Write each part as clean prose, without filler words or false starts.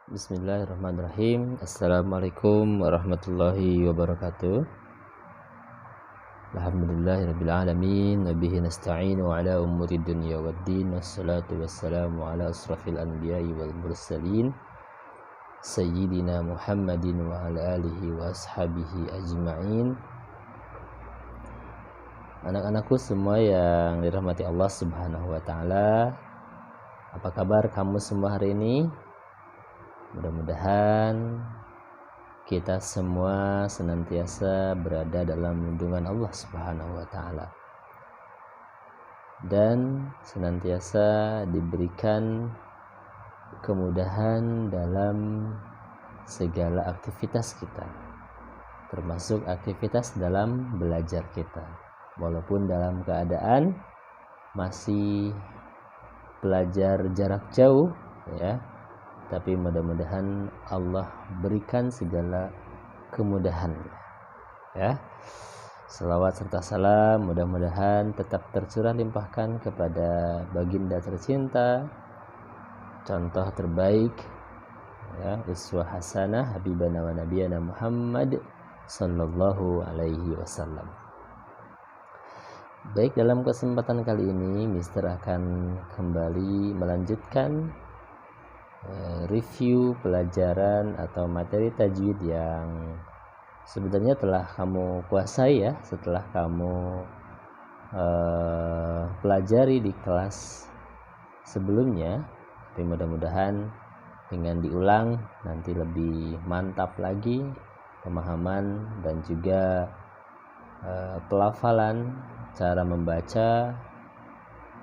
Bismillahirrahmanirrahim. Assalamualaikum warahmatullahi wabarakatuh. Alhamdulillahirabbil alamin wa bihi nasta'inu ala umuri dunya waddin. Wassalatu wassalamu ala asrafil anbiya'i wal mursalin sayyidina Muhammadin wa ala alihi wa ashabihi ajma'in. Anak-anakku semua yang dirahmati Allah Subhanahu wa taala, apa kabar kamu semua hari ini? Mudah-mudahan kita semua senantiasa berada dalam lindungan Allah Subhanahu wa taala dan senantiasa diberikan kemudahan dalam segala aktivitas kita, termasuk aktivitas dalam belajar kita, walaupun dalam keadaan masih belajar jarak jauh ya. Tapi mudah-mudahan Allah berikan segala kemudahan ya. Selawat serta salam mudah-mudahan tetap tercurah limpahkan kepada baginda tercinta, contoh terbaik ya, uswah hasanah habibana wa nabiyana Muhammad sallallahu alaihi wasallam. Baik, dalam kesempatan kali ini Mister akan kembali melanjutkan review pelajaran atau materi tajwid yang sebenarnya telah kamu kuasai ya, setelah kamu pelajari di kelas sebelumnya. Tapi mudah-mudahan dengan diulang nanti lebih mantap lagi pemahaman dan juga pelafalan, cara membaca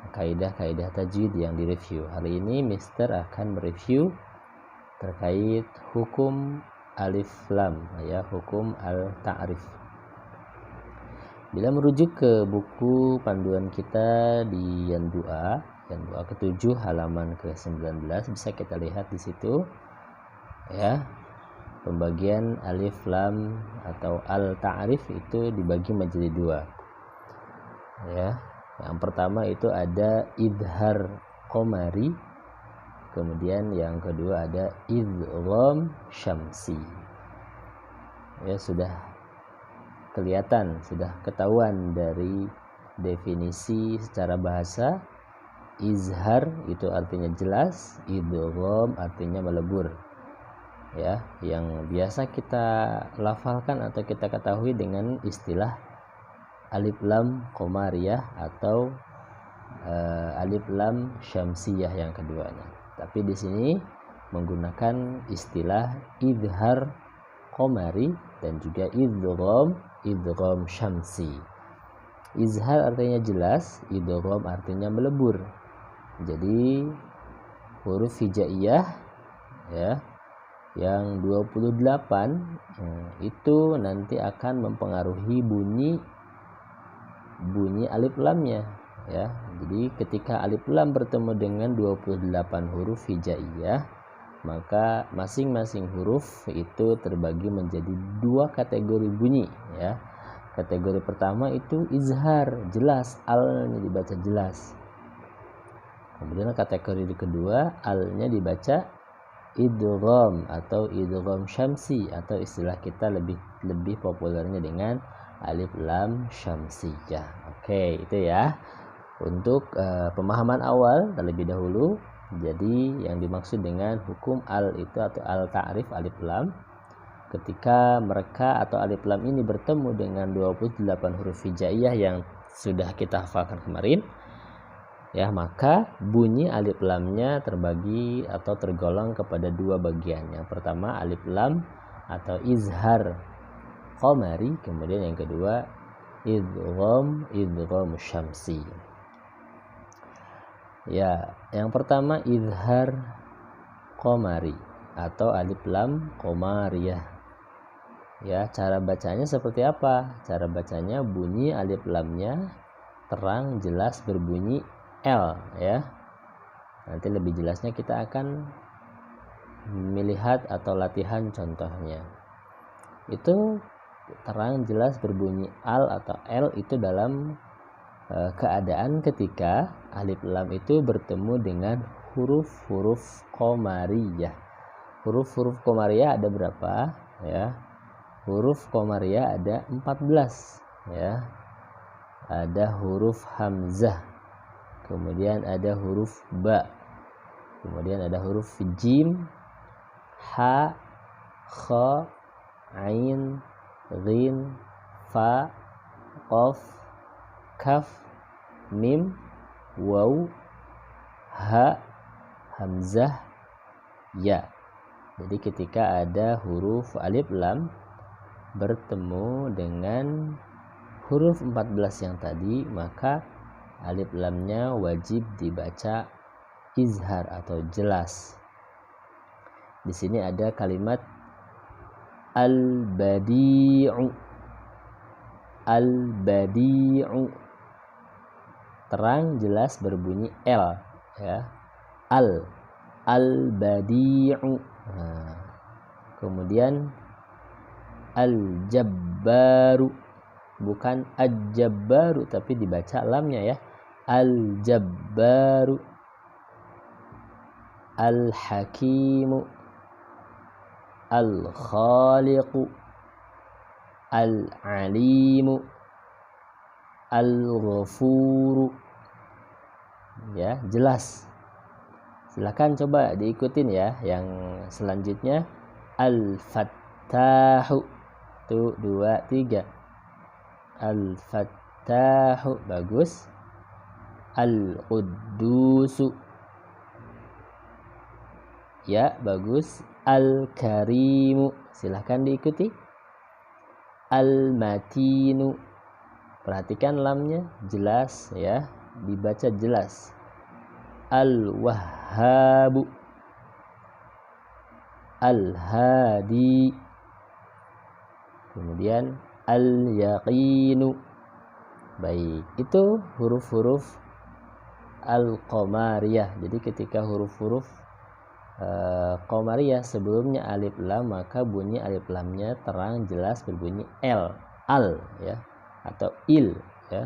kaidah-kaidah tajwid yang direview. Hari ini Mister akan mereview terkait hukum alif lam ya, hukum al-ta'rif. Bila merujuk ke buku panduan kita di Yan 2 ke-7 halaman ke-19 bisa kita lihat di situ ya, pembagian alif lam atau al-ta'rif itu dibagi menjadi dua ya. Yang pertama itu ada idhar qamari, kemudian yang kedua ada idgham syamsi. Ya, sudah kelihatan, sudah ketahuan dari definisi secara bahasa. Izhar itu artinya jelas, idgham artinya melebur. Ya, yang biasa kita lafalkan atau kita ketahui dengan istilah alif lam qamariyah atau alif lam syamsiyah yang keduanya. Tapi di sini menggunakan istilah idhar qamari dan juga idgham syamsi. Izhar artinya jelas, idgham artinya melebur. Jadi huruf hijaiyah ya yang 28 itu nanti akan mempengaruhi bunyi alif lamnya ya. Jadi ketika alif lam bertemu dengan 28 huruf hijaiyah, maka masing-masing huruf itu terbagi menjadi dua kategori bunyi ya. Kategori pertama itu izhar, jelas, al-nya dibaca jelas. Kemudian kategori kedua al-nya dibaca idgham atau idgham syamsi, atau istilah kita lebih populernya dengan alif lam syamsiyah. Oke, itu ya untuk pemahaman awal terlebih dahulu. Jadi yang dimaksud dengan hukum al itu atau al ta'rif alif lam, ketika mereka atau alif lam ini bertemu dengan 28 huruf hijaiyah yang sudah kita hafalkan kemarin ya, maka bunyi alif lamnya terbagi atau tergolong kepada dua bagian. Yang pertama alif lam atau izhar qamari, kemudian yang kedua idgham syamsi. Ya, yang pertama izhar qamari atau alif lam qamariyah. Ya, cara bacanya seperti apa? Cara bacanya bunyi alif lamnya terang jelas berbunyi L ya. Nanti lebih jelasnya kita akan melihat atau latihan contohnya. Itu terang jelas berbunyi al atau L itu dalam keadaan ketika alif lam itu bertemu dengan huruf-huruf qamariyah. huruf-huruf komariah ada berapa ya? Huruf komariah ada 14 ya. Ada huruf hamzah, kemudian ada huruf ba, kemudian ada huruf jim, ha, kha, ain, ghin, fa, qaf, kaf, mim, waw, ha, hamzah, ya. Jadi ketika ada huruf alif lam bertemu dengan huruf 14 yang tadi, maka alif lamnya wajib dibaca izhar atau jelas. Di sini ada kalimat al-badi'u. Al-badi'u. Terang, jelas, berbunyi L ya. Al-badi'u. Nah, kemudian al-jabbaru, bukan al-jabbaru tapi dibaca lamnya ya. Al-jabbaru. Al-hakimu, al-khaliqu, al-alimu, al-ghafuru. Ya, jelas. Silakan coba diikutin ya. Yang selanjutnya al-fattahu. 1, 2, 3. Al-fattahu, bagus. Al-quddusu, ya, bagus. Al-karimu, silahkan diikuti. Al-matinu, perhatikan lamnya jelas ya, dibaca jelas. Al-wahhabu, al-hadi, kemudian al-yaqinu. Baik, itu huruf-huruf al-qamariyah. Jadi ketika huruf-huruf qamariyah sebelumnya alif lam, maka bunyi alif lamnya terang jelas berbunyi al ya, atau il ya.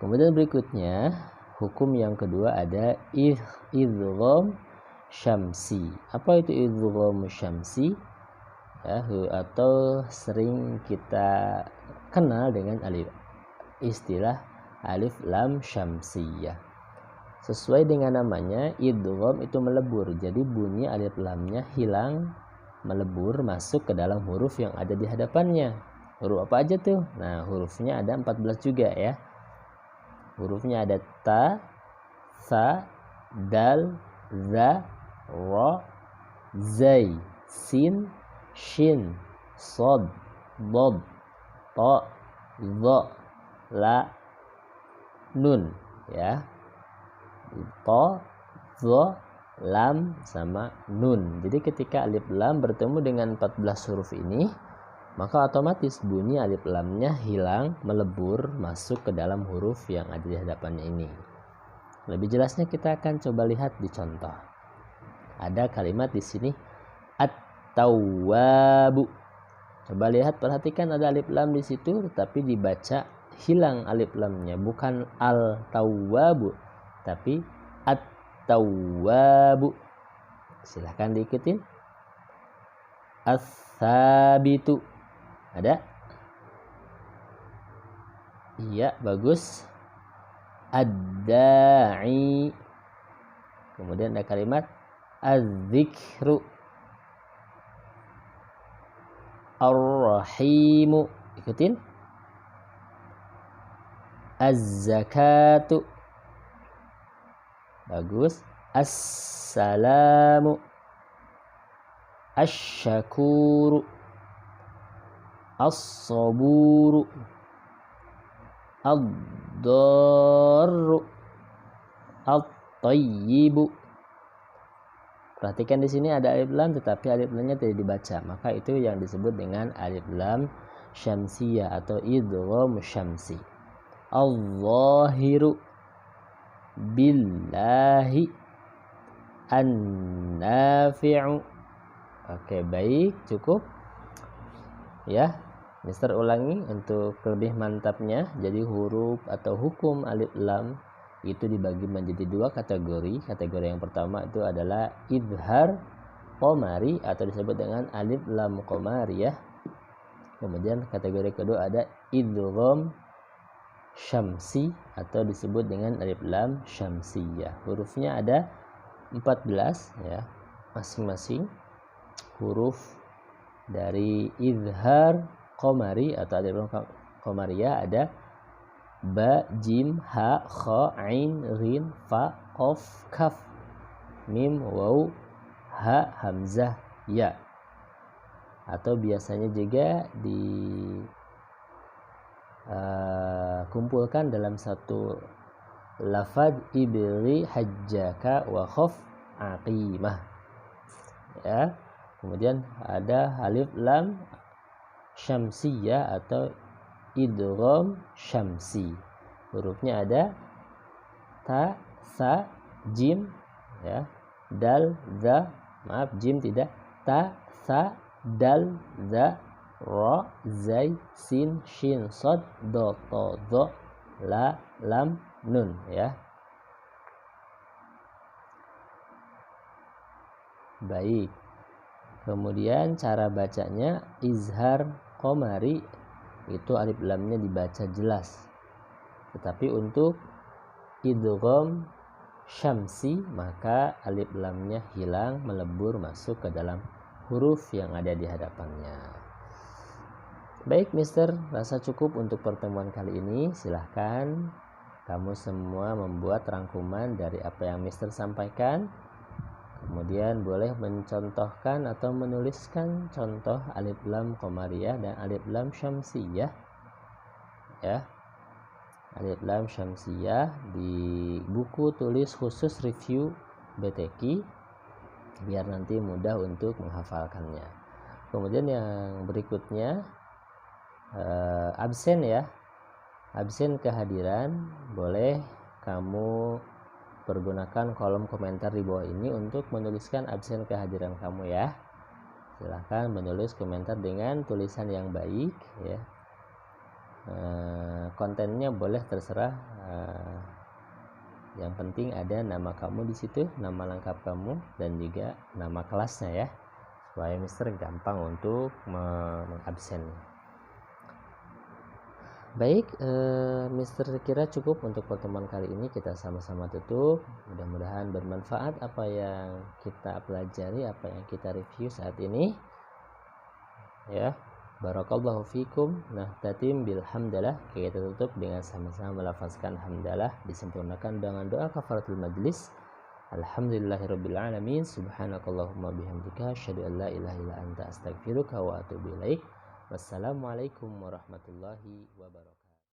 Kemudian berikutnya hukum yang kedua ada idgham syamsi. Apa itu idgham syamsi? Ya, atau sering kita kenal dengan istilah alif lam syamsiyah. Sesuai dengan namanya, idgham itu melebur. Jadi bunyi alif lamnya hilang, melebur masuk ke dalam huruf yang ada di hadapannya. Huruf apa aja tuh? Nah, hurufnya ada 14 juga ya. Hurufnya ada ta, sa, dal, za, ra, zai, sin, shin, sod, dod, ta, dha, la, nun ya. Ta, dha, lam sama nun. Jadi ketika alif lam bertemu dengan 14 huruf ini, maka otomatis bunyi alif lamnya hilang, melebur masuk ke dalam huruf yang ada di hadapannya ini. Lebih jelasnya kita akan coba lihat di contoh. Ada kalimat di sini at-tawwabu. Coba lihat, perhatikan ada alif lam di situ, tetapi dibaca hilang alif lamnya, bukan al-tawwabu tapi at-tawwabu. Silahkan diikutin. As-sabitu, ada? Iya, bagus. Ad-da'i. Kemudian ada kalimat az-zikru. Ar-rahimu, ikutin. Az-zakatu, bagus. As-salamu, asy-syakuru, as-saburu, ad-darru, at-tayyibu. Perhatikan di sini ada alif lam tetapi alif lamnya tidak dibaca, maka itu yang disebut dengan alif lam syamsiyah atau idgham syamsi. Al-zahiru, billahi, an-nafi'u. Oke, baik, cukup ya. Mister ulangi untuk lebih mantapnya. Jadi huruf atau hukum alif lam itu dibagi menjadi dua kategori. Kategori yang pertama itu adalah idhar qamari atau disebut dengan alif lam qamariyah. Kemudian kategori kedua ada idgham syamsi atau disebut dengan alif lam syamsiyah. Hurufnya ada 14 ya. Masing-masing huruf dari izhar qamari atau alif lam qamariyah ada ba, jim, ha, kha, ain, rin, fa, qaf, kaf, mim, waw, ha, hamzah, ya. Atau biasanya juga kumpulkan dalam satu lafaz ibri hajjaka wa khaf aqimah ya. Kemudian ada alif lam syamsiyah atau idgham syamsi. Hurufnya ada ta, sa, jim ya, dal, za, maaf jim tidak, ta, sa, dal, za, ra, zai, sin, shin, sad, do, to, zo, la, lam, nun ya. Baik. Kemudian cara bacanya izhar qamari itu alif lamnya dibaca jelas. Tetapi untuk idgham syamsi maka alif lamnya hilang, melebur masuk ke dalam huruf yang ada di hadapannya. Baik Mister, rasa cukup untuk pertemuan kali ini. Silahkan kamu semua membuat rangkuman dari apa yang Mister sampaikan. Kemudian boleh mencontohkan atau menuliskan contoh alif lam qamariyah dan alif lam syamsiyah ya. Alif lam syamsiyah di buku tulis khusus review BTQ biar nanti mudah untuk menghafalkannya. Kemudian yang berikutnya absen ya. Absen kehadiran boleh kamu pergunakan kolom komentar di bawah ini untuk menuliskan absen kehadiran kamu ya. Silahkan menulis komentar dengan tulisan yang baik ya. Kontennya boleh terserah. Yang penting ada nama kamu di situ, nama lengkap kamu dan juga nama kelasnya ya, supaya Mister gampang untuk mengabsennya. Baik, Mister kira cukup untuk pertemuan kali ini. Kita sama-sama tutup. Mudah-mudahan bermanfaat apa yang kita pelajari, apa yang kita review saat ini. Ya, barakallahu fikum. Nah, tatim bilhamdalah. Kita tutup dengan sama-sama melafazkan hamdalah, disempurnakan dengan doa kafaratul majlis. Alhamdulillahirabbil alamin. Subhanakallahumma bihamdika asyhadu an la ilaha illa anta astaghfiruka wa atubu ilaik. Wassalamualaikum warahmatullahi wabarakatuh.